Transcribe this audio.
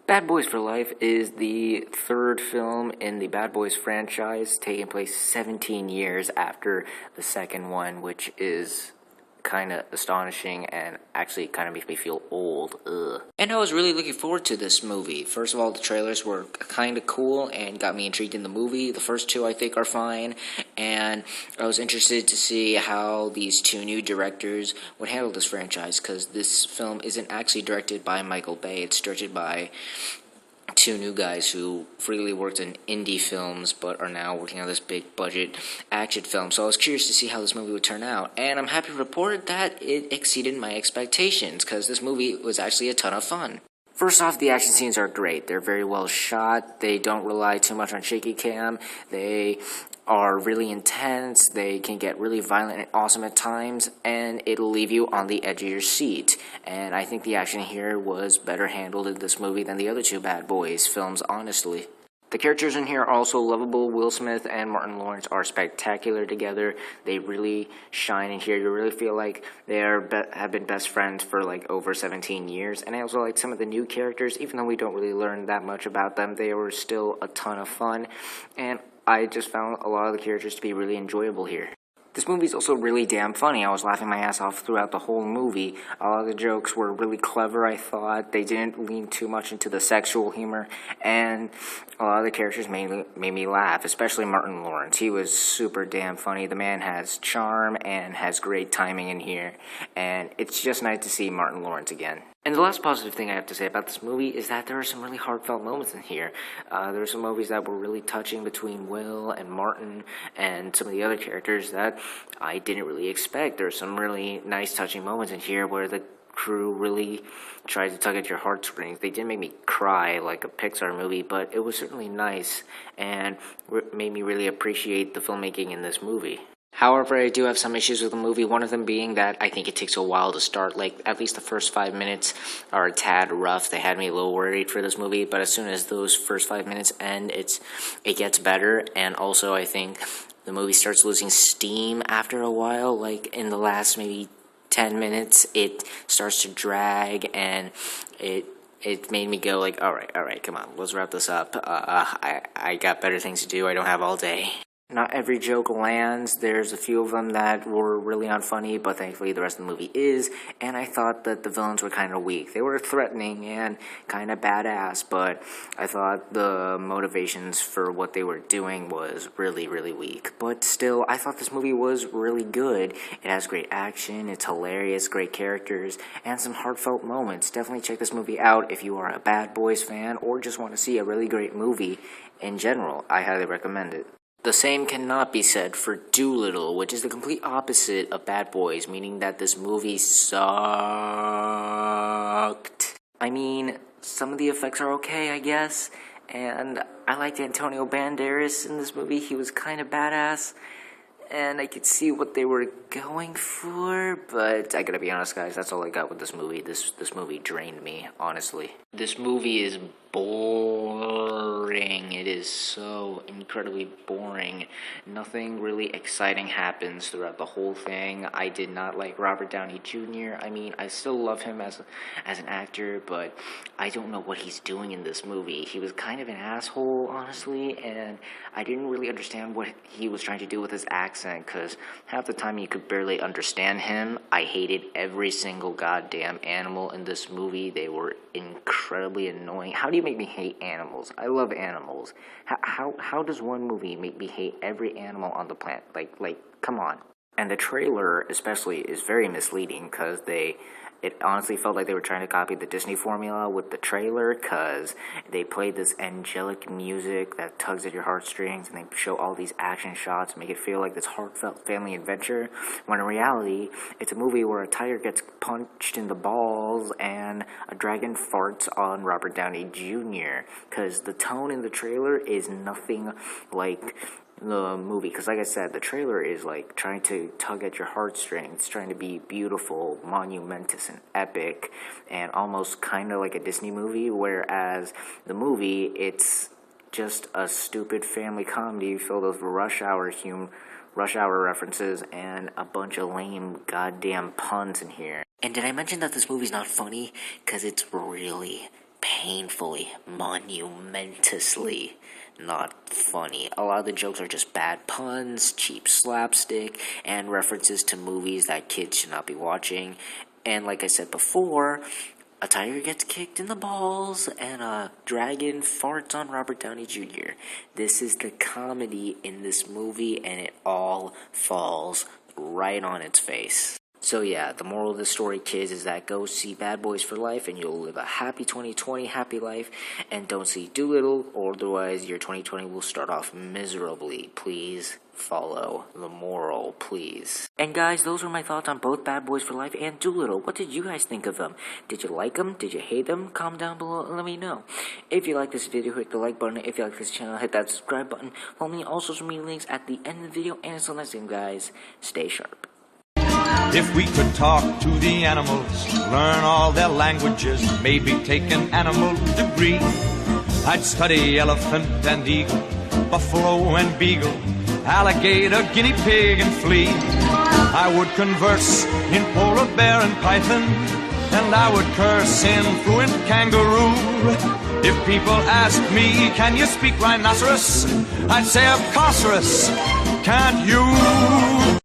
Bad Boys for Life is the third film in the Bad Boys franchise, taking place 17 years after the second one, which is kind of astonishing and actually kind of makes me feel old. Ugh. And I was really looking forward to this movie. First of all, the trailers were kind of cool and got me intrigued in the movie. The first two, I think, are fine, and I was interested to see how these two new directors would handle this franchise, because this film isn't actually directed by Michael Bay. It's directed by two new guys who freely worked in indie films but are now working on this big budget action film. So I was curious to see how this movie would turn out, and I'm happy to report that it exceeded my expectations, because this movie was actually a ton of fun. First off, the action scenes are great. They're very well shot. They don't rely too much on shaky cam. They are really intense. They can get really violent and awesome at times, and it'll leave you on the edge of your seat. And I think the action here was better handled in this movie than the other two Bad Boys films, honestly. The characters in here are also lovable. Will Smith and Martin Lawrence are spectacular together. They really shine in here. You really feel like they have been best friends for like over 17 years. And I also like some of the new characters. Even though we don't really learn that much about them, they were still a ton of fun. And I just found a lot of the characters to be really enjoyable here. This movie is also really damn funny. I was laughing my ass off throughout the whole movie. A lot of the jokes were really clever, I thought. They didn't lean too much into the sexual humor, and a lot of the characters made me laugh, especially Martin Lawrence. He was super damn funny. The man has charm and has great timing in here, and it's just nice to see Martin Lawrence again. And the last positive thing I have to say about this movie is that there are some really heartfelt moments in here. There are some movies that were really touching between Will and Martin and some of the other characters that I didn't really expect. There are some really nice touching moments in here where the crew really tried to tug at your heartstrings. They didn't make me cry like a Pixar movie, but it was certainly nice and made me really appreciate the filmmaking in this movie. However, I do have some issues with the movie, one of them being that I think it takes a while to start. Like, at least the first 5 minutes are a tad rough. They had me a little worried for this movie, but as soon as those first 5 minutes end, it gets better. And also, I think the movie starts losing steam after a while. Like, in the last maybe 10 minutes, it starts to drag, and it made me go like, all right, come on, let's wrap this up. I got better things to do. I don't have all day. Not every joke lands. There's a few of them that were really unfunny, but thankfully the rest of the movie is, and I thought that the villains were kind of weak. They were threatening and kind of badass, but I thought the motivations for what they were doing was really, really weak. But still, I thought this movie was really good. It has great action, it's hilarious, great characters, and some heartfelt moments. Definitely check this movie out if you are a Bad Boys fan or just want to see a really great movie in general. I highly recommend it. The same cannot be said for Dolittle, which is the complete opposite of Bad Boys, meaning that this movie sucked. I mean, some of the effects are okay, I guess, and I liked Antonio Banderas in this movie. He was kind of badass, and I could see what they were going for, but I gotta be honest, guys, that's all I got with this movie. This movie drained me, honestly. This movie is boring. It is so incredibly boring. Nothing really exciting happens throughout the whole thing. I did not like Robert Downey Jr. I mean, I still love him as an actor, but I don't know what he's doing in this movie. He was kind of an asshole, honestly, and I didn't really understand what he was trying to do with his accent, because half the time you could barely understand him. I hated every single goddamn animal in this movie. They were incredibly annoying. How do you make me hate animals? I love animals. How does one movie make me hate every animal on the planet? Like, come on. And the trailer especially is very misleading, because it honestly felt like they were trying to copy the Disney formula with the trailer, because they played this angelic music that tugs at your heartstrings, and they show all these action shots, make it feel like this heartfelt family adventure, when in reality, it's a movie where a tiger gets punched in the balls and a dragon farts on Robert Downey Jr., because the tone in the trailer is nothing like the movie, because like I said, the trailer is like trying to tug at your heartstrings, trying to be beautiful, monumentous, and epic, and almost kind of like a Disney movie, whereas the movie, it's just a stupid family comedy filled with rush hour references and a bunch of lame goddamn puns in here. And did I mention that this movie's not funny? Because it's really painfully, monumentously not funny. A lot of the jokes are just bad puns, cheap slapstick, and references to movies that kids should not be watching. And like I said before, a tiger gets kicked in the balls, and a dragon farts on Robert Downey Jr. This is the comedy in this movie, and it all falls right on its face. So yeah, the moral of the story, kids, is that go see Bad Boys for Life, and you'll live a happy 2020, happy life, and don't see Dolittle, or otherwise your 2020 will start off miserably. Please follow the moral, please. And guys, those were my thoughts on both Bad Boys for Life and Dolittle. What did you guys think of them? Did you like them? Did you hate them? Comment down below and let me know. If you like this video, hit the like button. If you like this channel, hit that subscribe button. Follow me on all social media links at the end of the video. And until next time, guys, stay sharp. If we could talk to the animals, learn all their languages, maybe take an animal degree, I'd study elephant and eagle, buffalo and beagle, alligator, guinea pig and flea. I would converse in polar bear and python, and I would curse in fluent kangaroo. If people ask me, can you speak rhinoceros? I'd say, of course, can't you?